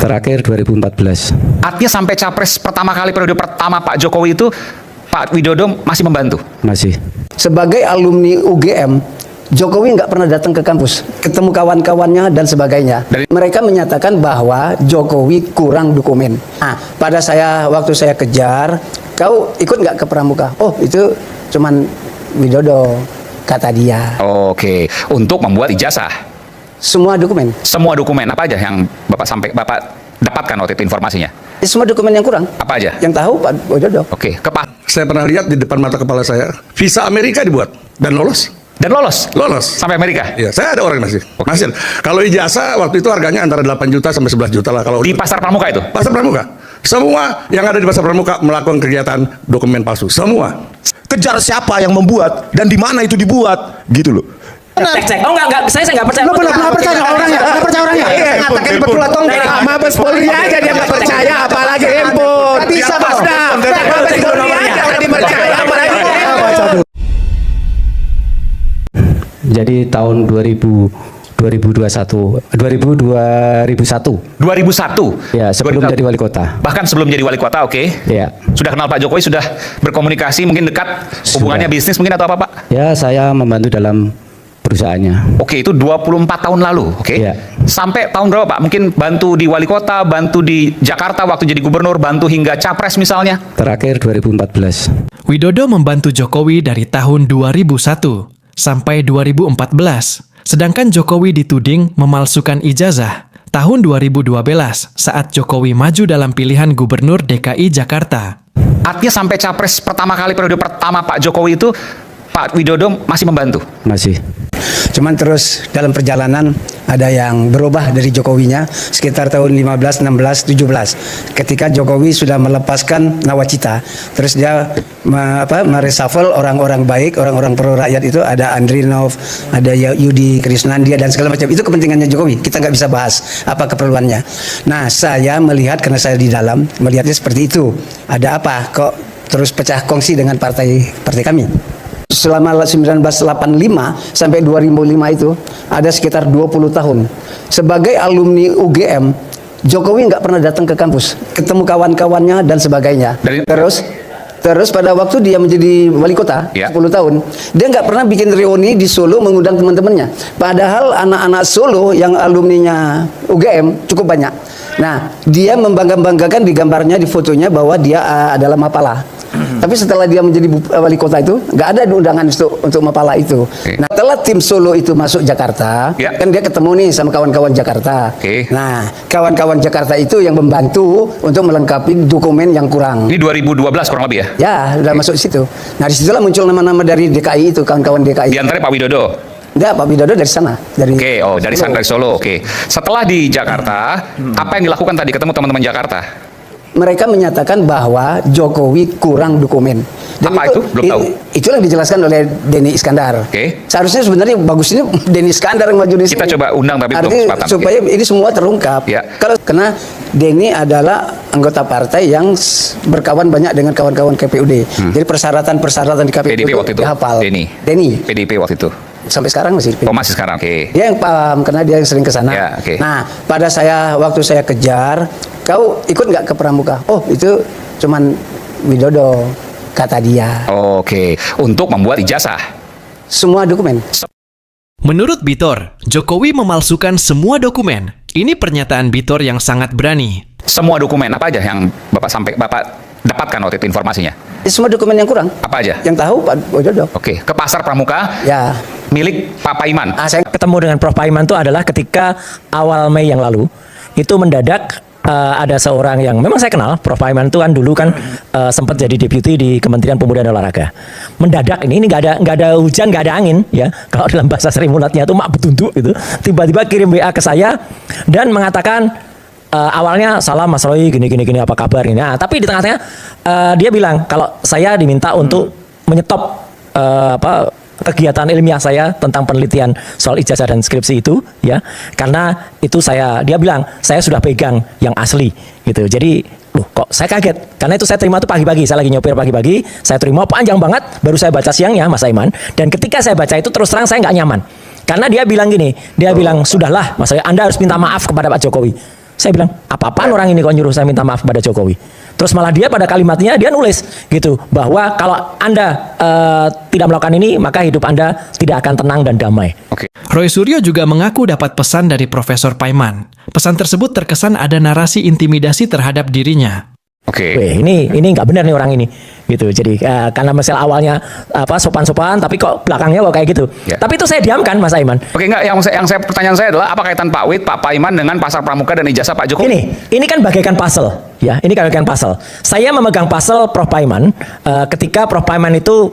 Terakhir 2014. Artinya sampai capres pertama kali periode pertama Pak Jokowi itu Pak Widodo masih membantu? Masih. Sebagai alumni UGM, Jokowi nggak pernah datang ke kampus, ketemu kawan-kawannya dan sebagainya. Mereka menyatakan bahwa Jokowi kurang dokumen. Nah, waktu saya kejar, kau ikut nggak ke Pramuka? Oh, itu cuman Widodo, kata dia. Oke, untuk membuat ijazah. Semua dokumen. Semua dokumen apa aja yang Bapak dapatkan waktu itu informasinya? Semua dokumen yang kurang. Apa aja? Yang tahu Pak Widodo. Oke, Saya pernah lihat di depan mata kepala saya, visa Amerika dibuat dan lolos. Dan lolos? Lolos. Sampai Amerika? Iya, saya ada orang masih. Masih. Kalau ijazah waktu itu harganya antara 8 juta sampai 11 juta lah. Kalau Di Pasar Pramuka itu? Pasar Pramuka. Semua yang ada di Pasar Pramuka melakukan kegiatan dokumen palsu. Semua. Kejar siapa yang membuat dan di mana itu dibuat, gitu loh. Cek. Oh enggak, saya nggak percaya. Lo nggak percaya orangnya? Nggak percaya orangnya? Mengatakan betul atau enggak? Mabes Polri aja dia nggak percaya, apalagi handphone. Bisa Mas Dam. Mabes Polri aja nggak dipercaya, apalagi handphone. Jadi tahun 2001. 2001? Ya, sebelum jadi wali kota. Bahkan sebelum jadi wali kota, oke. Ya. Sudah kenal Pak Jokowi, sudah berkomunikasi, mungkin dekat, hubungannya bisnis mungkin atau apa Pak? Ya, saya membantu dalam perusahaannya. Oke, itu 24 tahun lalu, oke? Iya. Sampai tahun berapa Pak? Mungkin bantu di wali kota, bantu di Jakarta waktu jadi gubernur, bantu hingga capres misalnya? Terakhir 2014. Widodo membantu Jokowi dari tahun 2001 sampai 2014. Sedangkan Jokowi dituding memalsukan ijazah tahun 2012 saat Jokowi maju dalam pilihan gubernur DKI Jakarta. Artinya sampai capres pertama kali periode pertama Pak Jokowi itu Pak Widodo masih membantu? Masih. Cuman terus dalam perjalanan ada yang berubah dari Jokowinya sekitar tahun 15, 16, 17. Ketika Jokowi sudah melepaskan nawacita, terus dia mereshuffle orang-orang baik, orang-orang pro rakyat itu, ada Andrinov, ada Yudi Krisnandia dan segala macam. Itu kepentingannya Jokowi. Kita nggak bisa bahas apa keperluannya. Nah, saya melihat karena saya di dalam melihatnya seperti itu. Ada apa kok terus pecah kongsi dengan partai kami? Selama 1985 sampai 2005 itu ada sekitar 20 tahun. Sebagai alumni UGM, Jokowi nggak pernah datang ke kampus, ketemu kawan-kawannya dan sebagainya. Terus pada waktu dia menjadi wali kota, 10 tahun, dia nggak pernah bikin reuni di Solo mengundang teman-temannya. Padahal anak-anak Solo yang alumninya UGM cukup banyak. Nah, dia membangga-banggakan di gambarnya, di fotonya bahwa dia adalah Mapala. Tapi setelah dia menjadi wali kota itu, nggak ada undangan untuk Mapala itu. Nah, setelah tim Solo itu masuk Jakarta, kan dia ketemu nih sama kawan-kawan Jakarta. Nah, kawan-kawan Jakarta itu yang membantu untuk melengkapi dokumen yang kurang. Ini 2012 kurang lebih ya? Ya, sudah masuk di situ. Nah, disitulah muncul nama-nama dari DKI itu, kawan-kawan DKI. Di antara Pak Widodo? Enggak, Pak Widodo dari sana. Dari Solo. Oke. Setelah di Jakarta, apa yang dilakukan tadi ketemu teman-teman Jakarta? Mereka menyatakan bahwa Jokowi kurang dokumen. Dan apa itu? Belum tahu. Itulah yang dijelaskan oleh Denny Iskandar. Seharusnya sebenarnya bagus ini Denny Iskandar yang maju di sini. Kita coba undang tapi belum kesempatan. Supaya ini semua terungkap. Karena Denny adalah anggota partai yang berkawan banyak dengan kawan-kawan KPUD. Jadi persyaratan di KPUD PDP waktu itu dihafal. Denny. PDP waktu itu. Sampai sekarang masih. Oh, masih sekarang, oke. Dia yang paham karena dia yang sering ke sana. Nah, waktu saya kejar, kau ikut nggak ke Pramuka? Oh, itu cuman Widodo, kata dia. Oke, untuk membuat ijazah. Semua dokumen. Menurut Bitor, Jokowi memalsukan semua dokumen. Ini pernyataan Bitor yang sangat berani. Semua dokumen apa aja yang Bapak dapatkan waktu itu informasinya? Semua dokumen yang kurang. Apa aja? Yang tahu Pak Widodo. Oke, ke Pasar Pramuka. Ya. Milik Pak Paiman. Saya ketemu dengan Prof Paiman itu adalah ketika awal Mei yang lalu itu mendadak ada seorang yang memang saya kenal. Prof Paiman itu kan dulu kan sempat jadi deputi di Kementerian Pemuda dan Olahraga. Mendadak ini nggak ada hujan, nggak ada angin ya. Kalau dalam bahasa Sri Mulatnya itu mak betunduk gitu. Tiba-tiba kirim WA ke saya dan mengatakan awalnya salam Mas Roy gini apa kabar ini. Nah, tapi di tengah-tengah dia bilang kalau saya diminta untuk menyetop kegiatan ilmiah saya tentang penelitian soal ijazah dan skripsi itu ya, karena itu dia bilang saya sudah pegang yang asli gitu. Jadi kok saya kaget karena itu saya terima tuh pagi-pagi, saya lagi nyopir pagi-pagi, saya terima panjang banget, baru saya baca siangnya Mas Aiman, dan ketika saya baca itu terus terang saya nggak nyaman karena dia bilang gini, dia bilang sudahlah Mas Aiman, Anda harus minta maaf kepada Pak Jokowi. Saya bilang, apa-apaan orang ini kok nyuruh saya minta maaf pada Jokowi. Terus malah dia pada kalimatnya dia nulis gitu bahwa kalau Anda tidak melakukan ini maka hidup Anda tidak akan tenang dan damai. Roy Suryo juga mengaku dapat pesan dari Profesor Paiman. Pesan tersebut terkesan ada narasi intimidasi terhadap dirinya. Weh, ini nggak benar nih orang ini gitu. Jadi karena misalnya awalnya sopan-sopan tapi kok belakangnya kok kayak gitu. Ya. Tapi itu saya diamkan Mas Aiman. Oke, enggak, pertanyaan saya adalah apa kaitan Pak Wid, Pak Paiman dengan pasar pramuka dan ijazah Pak Jokowi? Ini kan bagaikan puzzle, ya. Ini bagaikan puzzle. Saya memegang puzzle Prof Paiman ketika Prof Paiman itu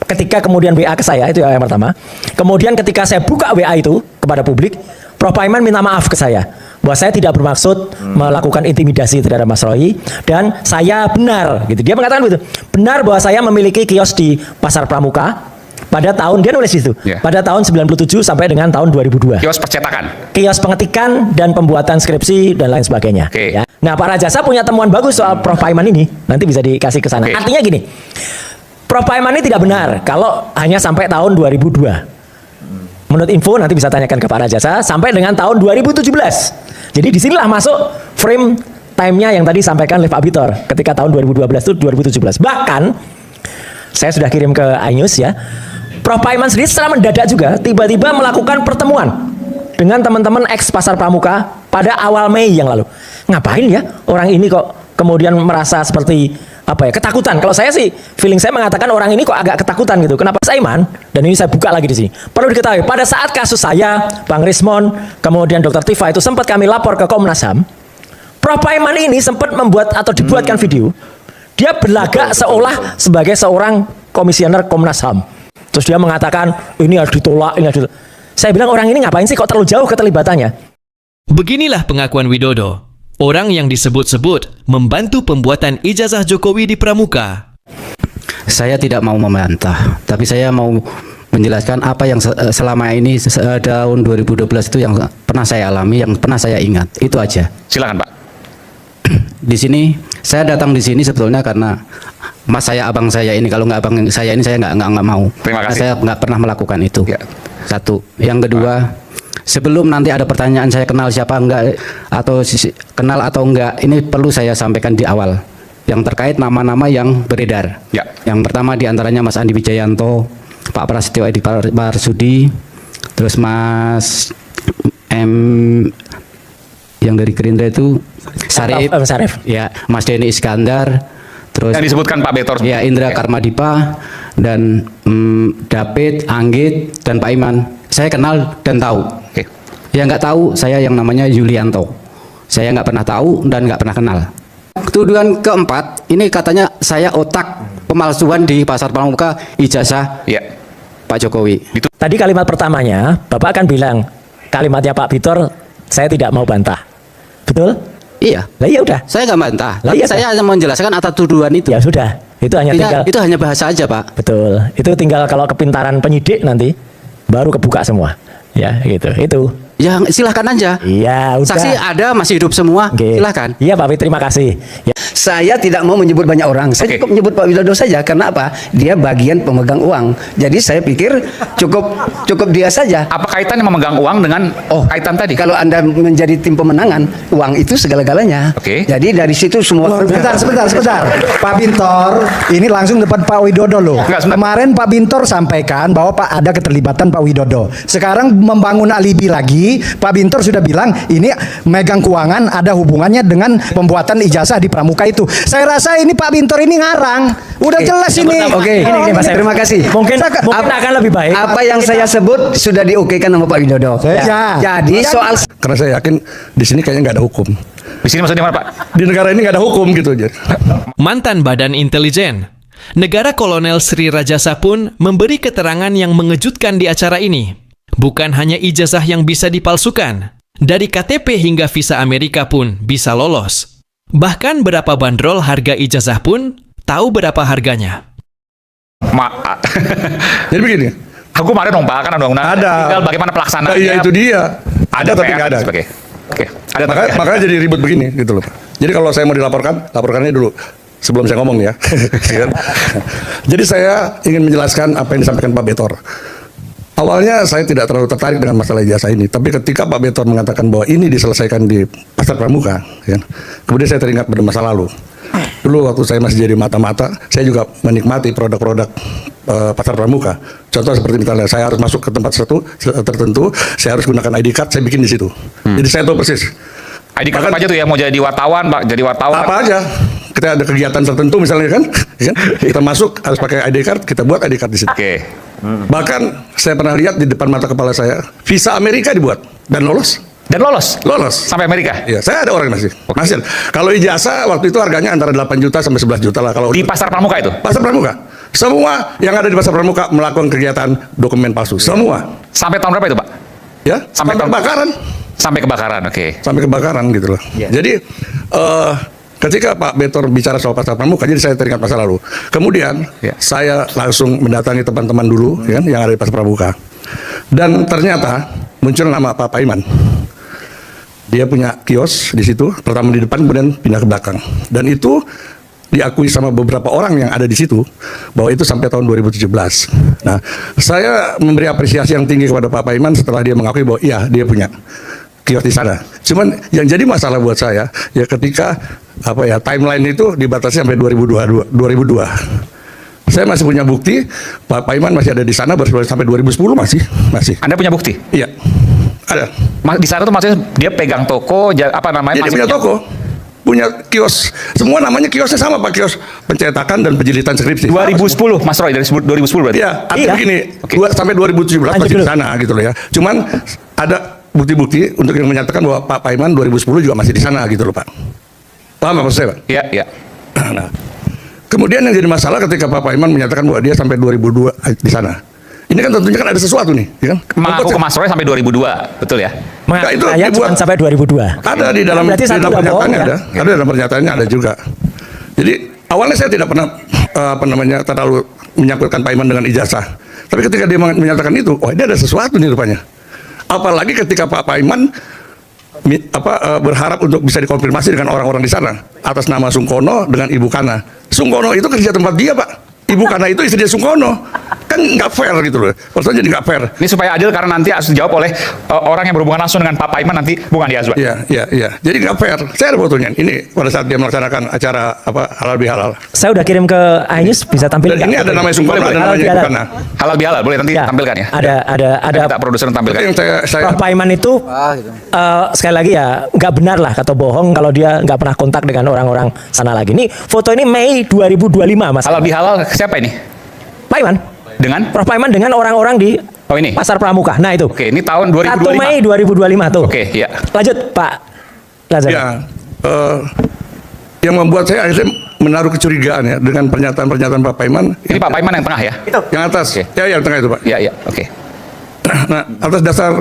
ketika kemudian WA ke saya, itu yang pertama. Kemudian ketika saya buka WA itu kepada publik, Prof Paiman minta maaf ke saya bahwa saya tidak bermaksud melakukan intimidasi terhadap Mas Roy dan saya benar gitu. Dia mengatakan begitu. Benar bahwa saya memiliki kios di Pasar Pramuka pada tahun, dia nulis itu. Pada tahun 97 sampai dengan tahun 2002. Kios percetakan. Kios pengetikan dan pembuatan skripsi dan lain sebagainya. Ya. Nah, Pak Rajasa punya temuan bagus soal Prof Paiman ini. Nanti bisa dikasih ke sana. Artinya gini. Prof Paiman ini tidak benar kalau hanya sampai tahun 2002. Menurut info nanti bisa tanyakan ke Pak Rajasa sampai dengan tahun 2017. Jadi disinilah masuk frame time-nya yang tadi sampaikan oleh Pak Bitor ketika tahun 2012 itu 2017. Bahkan saya sudah kirim ke iNews ya. Prof Paiman sendiri secara mendadak juga tiba-tiba melakukan pertemuan dengan teman-teman ex Pasar Pramuka pada awal Mei yang lalu. Ngapain ya orang ini kok kemudian merasa seperti ketakutan. Kalau saya sih feeling saya mengatakan orang ini kok agak ketakutan gitu. Kenapa Saiman? Dan ini saya buka lagi di sini. Perlu diketahui pada saat kasus saya, Bang Rismon, kemudian Dr. Tifa itu sempat kami lapor ke Komnas HAM. Prof Paiman ini sempat membuat atau dibuatkan video. Dia berlagak seolah sebagai seorang komisioner Komnas HAM. Terus dia mengatakan ini harus ditolak, ini harus ditolak. Saya bilang orang ini ngapain sih kok terlalu jauh keterlibatannya? Beginilah pengakuan Widodo. Orang yang disebut-sebut membantu pembuatan ijazah Jokowi di Pramuka. Saya tidak mau membantah, tapi saya mau menjelaskan apa yang selama ini tahun 2012 itu yang pernah saya alami, yang pernah saya ingat. Itu aja. Silakan Pak. Di sini saya datang di sini sebetulnya karena mas saya, abang saya ini. Kalau nggak abang saya ini saya nggak mau. Terima kasih. Saya nggak pernah melakukan itu. Satu. Yang kedua, sebelum nanti ada pertanyaan saya kenal siapa enggak atau kenal atau enggak, ini perlu saya sampaikan di awal yang terkait nama-nama yang beredar. Yang pertama diantaranya Mas Andi Wijayanto, Pak Prasetyo Edi Marsudi, terus Mas yang dari Gerindra itu Sarif, ya, Mas Denny Iskandar, terus yang disebutkan Pak Betor, ya, Indra Karmadipa dan David, Anggit dan Pak Iman. Saya kenal dan tahu. Yang nggak tahu saya yang namanya Yulianto. Saya nggak pernah tahu dan nggak pernah kenal. Tuduhan keempat, ini katanya saya otak pemalsuan di Pasar Pramuka ijazah Pak Jokowi. Tadi kalimat pertamanya, Bapak kan bilang kalimatnya Pak Bitor, saya tidak mau bantah. Betul? Iya. Lah iya udah. Saya nggak bantah. Lah, Tapi iya, saya hanya menjelaskan atas tuduhan itu. Ya sudah. Itu hanya tinggal. Itu hanya bahasa aja, Pak. Betul. Itu tinggal kalau kepintaran penyidik nanti baru kebuka semua. Ya gitu. Itu. Ya silahkan aja. Iya, udah. Saksi ada, masih hidup semua. Silahkan. Iya Pak Wid, terima kasih. Ya. Saya tidak mau menyebut banyak orang. Saya cukup menyebut Pak Widodo saja. Karena apa? Dia bagian pemegang uang. Jadi saya pikir cukup dia saja. Apa kaitannya memegang uang dengan kaitan tadi? Kalau Anda menjadi tim pemenangan, uang itu segala-galanya. Jadi dari situ semua. Sebentar. Pak Bintor, ini langsung depan Pak Widodo loh. Kemarin Pak Bintor sampaikan bahwa Pak ada keterlibatan Pak Widodo. Sekarang membangun alibi lagi. Pak Bintor sudah bilang ini megang keuangan ada hubungannya dengan pembuatan ijazah di Pramuka itu. Saya rasa ini Pak Bintor ini ngarang. Udah jelas ini. Oke. Terima kasih. Mungkin akan lebih baik. Apa yang saya sebut sudah diokekan sama Pak Widodo. Jadi soal Karena saya yakin di sini kayaknya nggak ada hukum. Di sini maksudnya mana Pak? Di negara ini nggak ada hukum gitu aja. Mantan Badan Intelijen, Negara Kolonel Sri Rajasa pun memberi keterangan yang mengejutkan di acara ini. Bukan hanya ijazah yang bisa dipalsukan, dari KTP hingga visa Amerika pun bisa lolos. Bahkan berapa bandrol harga ijazah pun tahu berapa harganya. Jadi begini. Hukum ada dong Pak, kan ada undang-undang. Ada. Tinggal bagaimana pelaksanaannya. Iya itu dia. Ada tapi nggak ada. Oke. Ada Makanya jadi ribut begini gitu loh Pak. Jadi kalau saya mau dilaporkan, laporkannya dulu sebelum saya ngomong ya. Jadi saya ingin menjelaskan apa yang disampaikan Pak Betor. Awalnya saya tidak terlalu tertarik dengan masalah ijazah ini, tapi ketika Pak Bentor mengatakan bahwa ini diselesaikan di Pasar Pramuka, ya, kemudian saya teringat pada masa lalu. Dulu waktu saya masih jadi mata-mata, saya juga menikmati produk-produk Pasar Pramuka. Contoh seperti misalnya saya harus masuk ke tempat tertentu, saya harus gunakan ID card, saya bikin di situ. Jadi saya tahu persis. ID card apa aja tuh ya, mau jadi wartawan, Pak, jadi wartawan. Apa aja. Kita ada kegiatan tertentu misalnya kan, kita masuk harus pakai ID card, kita buat ID card di situ. Oke. Bahkan saya pernah lihat di depan mata kepala saya, visa Amerika dibuat dan lolos. Dan lolos? Lolos. Sampai Amerika? Iya, saya ada orang masih. Masih ada. Kalau ijazah waktu itu harganya antara 8 juta sampai 11 juta lah. Kalau Di Pasar Pramuka itu? Pasar Pramuka. Semua yang ada di Pasar Pramuka melakukan kegiatan dokumen palsu. Semua. Sampai tahun berapa itu, Pak? Ya, sampai kebakaran. Sampai kebakaran, oke. Sampai kebakaran gitu loh. Jadi ketika Pak Bentor bicara soal Pasar Pramuka, jadi saya teringat masa lalu. Kemudian saya langsung mendatangi teman-teman dulu ya, yang ada di Pasar Pramuka. Dan ternyata muncul nama Pak Paiman. Dia punya kios di situ, pertama di depan kemudian pindah ke belakang. Dan itu diakui sama beberapa orang yang ada di situ bahwa itu sampai tahun 2017. Nah, saya memberi apresiasi yang tinggi kepada Pak Paiman setelah dia mengakui bahwa iya dia punya kios di sana. Cuman yang jadi masalah buat saya ya ketika timeline itu dibatasi sampai 2002. Saya masih punya bukti Pak Paiman masih ada di sana sampai 2010 masih. Anda punya bukti? Iya. Ada. Di sana tuh maksudnya dia pegang toko, apa namanya? Dia punya toko, punya kios. Semua namanya kiosnya sama Pak, kios pencetakan dan penjilitan skripsi. 2010, Mas Roy, dari 2010 berarti? Iya, artinya begini, sampai 2017 masih di sana gitu loh ya. Cuman ada bukti-bukti untuk yang menyatakan bahwa Pak Paiman 2010 juga masih di sana gitu loh Pak. Paham apa maksud saya Pak? Iya, iya. Nah, kemudian yang jadi masalah ketika Pak Paiman menyatakan bahwa dia sampai 2002 di sana. Ini kan tentunya kan ada sesuatu nih, ya kan? Mengaku ke Mas Roy sampai 2002, betul ya? Nah, itu saya cuma sampai 2002. Ada di dalam pernyataannya ya? ada dalam pernyataannya ada juga. Jadi awalnya saya tidak pernah terlalu menyangkutkan Pak Iman dengan ijazah. Tapi ketika dia menyatakan itu, oh ini ada sesuatu nih rupanya. Apalagi ketika Pak Iman berharap untuk bisa dikonfirmasi dengan orang-orang di sana atas nama Sungkono dengan Ibu Kana. Sungkono itu kerja tempat dia Pak. Ibu Kana itu istri dia Sungkono. Kan nggak fair gitu loh. Maksudnya jadi nggak fair. Ini supaya adil karena nanti harus dijawab oleh orang yang berhubungan langsung dengan Pak Paiman nanti, bukan di Azwan. Iya. Jadi nggak fair. Saya ada fotonya. Ini pada saat dia melaksanakan acara halal bihalal. Saya udah kirim ke iNews, bisa tampilkan. Dan ini ada namanya Sungkono, ada namanya Ibu Kana. Halal bihalal, boleh nanti tampilkan ya. Ada. Kita produser tampilkan. Yang Prof. Paiman itu sekali lagi ya nggak benar lah atau bohong kalau dia nggak pernah kontak dengan orang-orang sana lagi. Ini foto ini Mei 2025 Mas. Halal bihalal siapa ini? Paiman. Dengan? Prof. Paiman dengan orang-orang di ini? Pasar Pramuka. Nah itu. Oke, ini tahun 2025. 1 Mei 2025 tuh. Oke, iya. Lanjut Pak Lazar. Ya, yang membuat saya akhirnya menaruh kecurigaan ya dengan pernyataan-pernyataan Pak Paiman. Ini Pak Paiman yang tengah ya? Yang atas. Ya, yang tengah itu Pak. Iya, oke. Nah, atas dasar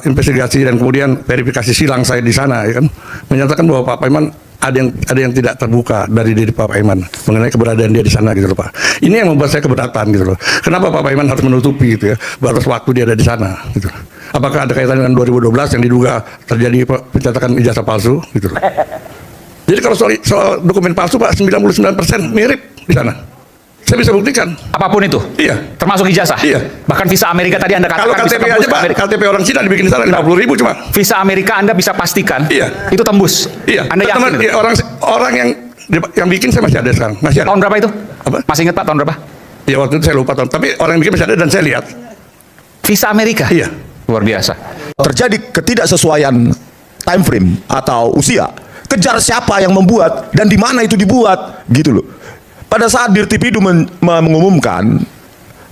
investigasi dan kemudian verifikasi silang saya di sana ya kan menyatakan bahwa Pak Paiman ada yang tidak terbuka dari diri Pak Paiman mengenai keberadaan dia di sana gitu loh Pak. Ini yang membuat saya keberatan gitu loh. Kenapa Pak Paiman harus menutupi gitu ya batas waktu dia ada di sana gitu. Apakah ada kaitan dengan 2012 yang diduga terjadi pencetakan ijazah palsu gitu loh. Jadi kalau soal dokumen palsu Pak 99% mirip di sana. Saya bisa buktikan. Apapun itu? Iya. Termasuk ijazah? Iya. Bahkan visa Amerika tadi Anda katakan. Kalau KTP aja Pak, KTP orang Cina dibikin di sana 50.000 cuma. Visa Amerika Anda bisa pastikan? Iya. Itu tembus? Iya. Anda yakin itu? Orang yang bikin saya masih ada sekarang. Masih ada. Tahun berapa itu? Apa? Masih ingat Pak tahun berapa? Ya waktu itu saya lupa tahun. Tapi orang yang bikin masih ada dan saya lihat. Visa Amerika? Iya. Luar biasa. Terjadi ketidaksesuaian time frame atau usia. Kejar siapa yang membuat dan di mana itu dibuat, gitu loh. Pada saat Dirtipidu mengumumkan,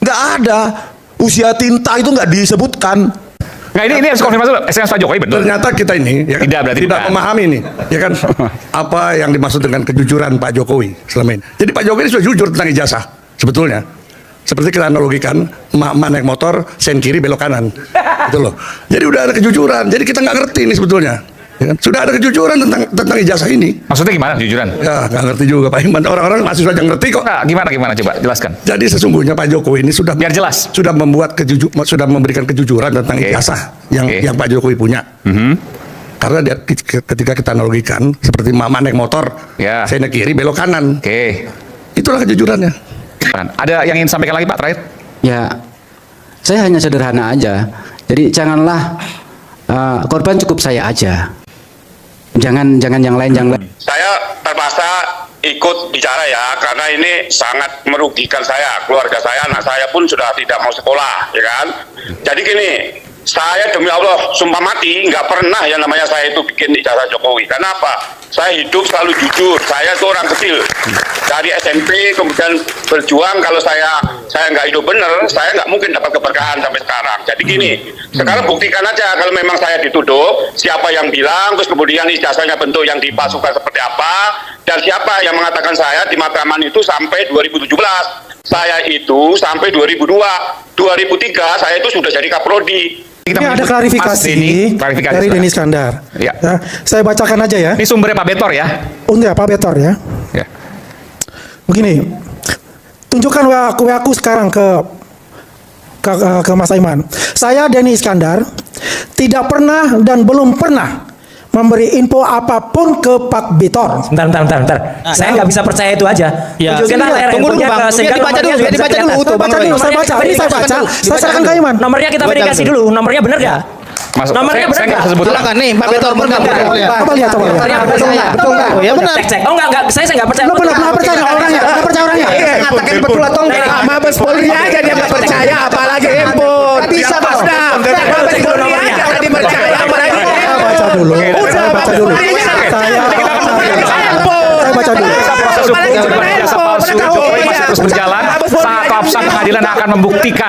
nggak ada usia tinta itu nggak disebutkan. Nah ini harus konfirmasi dulu. SMS Pak Jokowi betul. Ternyata kita ini ya kan, tidak memahami nih, ya kan apa yang dimaksud dengan kejujuran Pak Jokowi selama ini. Jadi Pak Jokowi ini sudah jujur tentang ijazah sebetulnya. Seperti kita analogikan, emak naik motor, sen kiri belok kanan, gitu loh. Jadi udah ada kejujuran. Jadi kita nggak ngerti ini sebetulnya. Ya kan? Sudah ada kejujuran tentang ijazah ini. Maksudnya gimana kejujuran? Ya nggak ngerti juga Pak Iman. Orang-orang masih saja ngerti kok. Nah, gimana coba jelaskan. Jadi sesungguhnya Pak Jokowi ini sudah biar jelas. Sudah memberikan kejujuran tentang ijazah yang Pak Jokowi punya. Karena ketika kita analogikan seperti mama naik motor, saya naik kiri belok kanan. Itulah kejujurannya. Ada yang ingin sampaikan lagi Pak terakhir? Ya, Saya hanya sederhana aja. Jadi janganlah korban, cukup saya aja. Jangan yang lain. Saya terpaksa ikut bicara ya, karena ini sangat merugikan saya, keluarga saya, anak saya pun sudah tidak mau sekolah, ya kan. Jadi gini, saya demi Allah sumpah mati nggak pernah yang namanya saya itu bikin ijazah Jokowi. Karena apa? Saya hidup selalu jujur. Saya itu orang kecil dari SMP kemudian berjuang. Kalau saya nggak hidup bener, saya nggak mungkin dapat keberkahan sampai sekarang. Jadi gini, sekarang buktikan aja kalau memang saya dituduh, siapa yang bilang, terus kemudian ijazahnya bentuk yang dipalsukan seperti apa, dan siapa yang mengatakan saya di Matraman itu sampai 2017. Saya itu sampai 2002, 2003 saya itu sudah jadi Kaprodi. Ini ada klarifikasi dari Denny Iskandar. Ya. Ya, saya bacakan aja ya. Ini sumbernya Pak Betor ya. Oh enggak, Pak Betor ya. Ya. Begini, tunjukkan WA-ku sekarang ke Mas Aiman. Saya Denny Iskandar tidak pernah dan belum pernah memberi info apapun ke Pak Betor. Bentar. Saya nggak bisa percaya itu aja. Ya. Tunjukkan Tunggu dulu, Bang. Dibaca dulu, Saya baca. Saya serahkan ke Aiman. Nomornya kita verifikasi dulu. Nomornya benar nggak? Nomornya benar nggak? Silakan nih, Pak Betor benar. Coba lihat. Betul nggak? Ya benar. Cek. Oh enggak. Saya nggak percaya. Lo pernah percaya orangnya? Nggak percaya orangnya? Mengatakan betul atau enggak? Mabes Polri aja dia nggak percaya, apalagi handphone. Bisa Mas. Mabes Polri aja nggak dipercaya, apalagi Baca dulu. Saya baca dulu. Proses hukum jasa palsu Jokowi masih terus berjalan. Saat pengadilan akan membuktikan